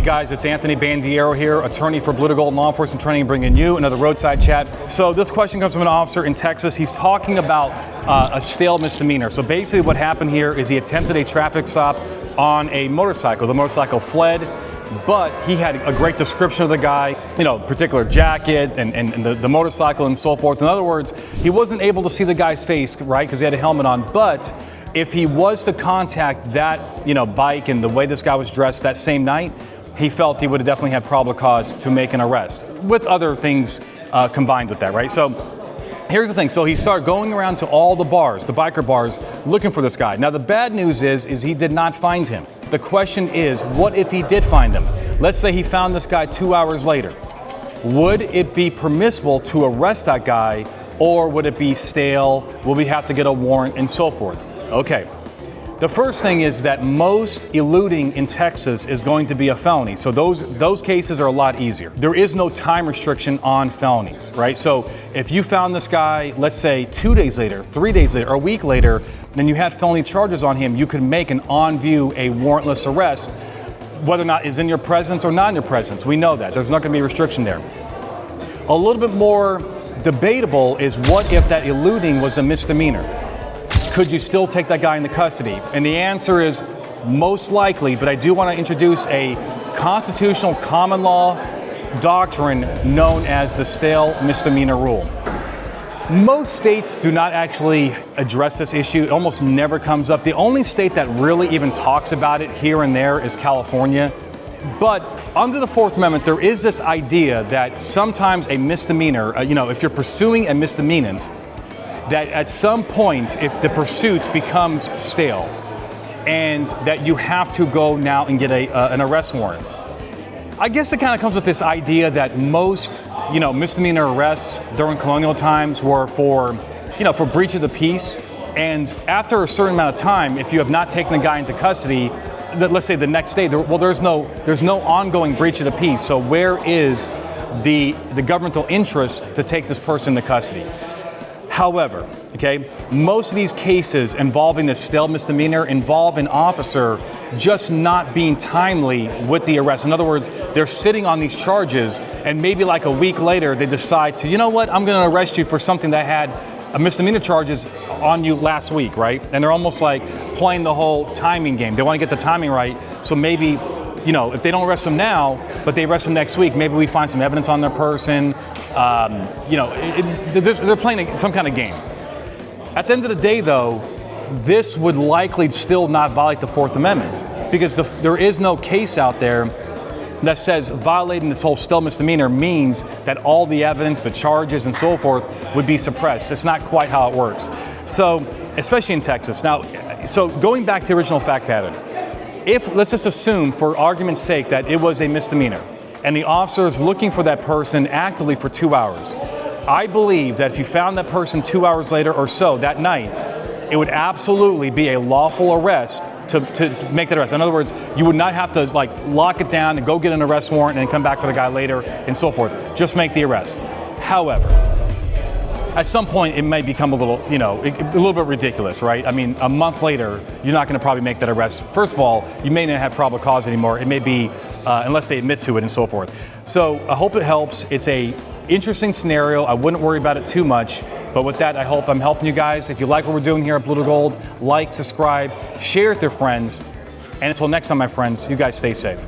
guys, it's Anthony Bandiero here, attorney for Blue to Gold Law Enforcement Training, bringing you another roadside chat. So this question comes from an officer in Texas. He's talking about a stale misdemeanor. So basically what happened here is he attempted a traffic stop on a motorcycle. The motorcycle fled, but he had a great description of the guy, particular jacket and the motorcycle and so forth. In other words, he wasn't able to see the guy's face, right, because he had a helmet on, but if he was to contact that, bike and the way this guy was dressed that same night, he felt he would have definitely had probable cause to make an arrest, with other things combined with that, right? So here's the thing. So he started going around to all the bars, the biker bars, looking for this guy. Now the bad news is he did not find him. The question is, what if he did find him? Let's say he found this guy 2 hours later. Would it be permissible to arrest that guy, or would it be stale? Will we have to get a warrant and so forth? Okay, the first thing is that most eluding in Texas is going to be a felony. So those cases are a lot easier. There is no time restriction on felonies, right? So if you found this guy, let's say 2 days later, 3 days later, or a week later, then you had felony charges on him, you could make an on view, a warrantless arrest, whether or not it's in your presence or not in your presence. We know that. There's not going to be a restriction there. A little bit more debatable is what if that eluding was a misdemeanor? Could you still take that guy into custody? And the answer is most likely, but I do want to introduce a constitutional common law doctrine known as the stale misdemeanor rule. Most states do not actually address this issue. It almost never comes up. The only state that really even talks about it here and there is California. But under the Fourth Amendment, there is this idea that sometimes a misdemeanor, if you're pursuing a misdemeanant, that at some point, if the pursuit becomes stale, and that you have to go now and get an arrest warrant. I guess it kind of comes with this idea that most, misdemeanor arrests during colonial times were for breach of the peace. And after a certain amount of time, if you have not taken the guy into custody, let's say the next day, there's no ongoing breach of the peace. So where is the governmental interest to take this person into custody? However, most of these cases involving this stale misdemeanor involve an officer just not being timely with the arrest. In other words, they're sitting on these charges, and maybe like a week later, they decide to, I'm going to arrest you for something that had a misdemeanor charges on you last week, right? And they're almost like playing the whole timing game. They want to get the timing right, so maybe if they don't arrest them now, but they arrest them next week, maybe we find some evidence on their person. They're playing some kind of game. At the end of the day, though, this would likely still not violate the Fourth Amendment, because there is no case out there that says violating this whole stale misdemeanor means that all the evidence, the charges, and so forth would be suppressed. It's not quite how it works. So, especially in Texas. Now, so going back to the original fact pattern, let's just assume, for argument's sake, that it was a misdemeanor, and the officer is looking for that person actively for 2 hours. I believe that if you found that person 2 hours later or so that night, it would absolutely be a lawful arrest to make that arrest. In other words, you would not have to lock it down and go get an arrest warrant and then come back for the guy later and so forth. Just make the arrest. However, at some point it may become a little bit ridiculous, right? I mean, a month later, you're not going to probably make that arrest. First of all, you may not have probable cause anymore. It may be, unless they admit to it and so forth. So I hope it helps. It's a interesting scenario. I wouldn't worry about it too much. But with that, I hope I'm helping you guys. If you like what we're doing here at Blue to Gold, like, subscribe, share with your friends. And until next time, my friends, you guys stay safe.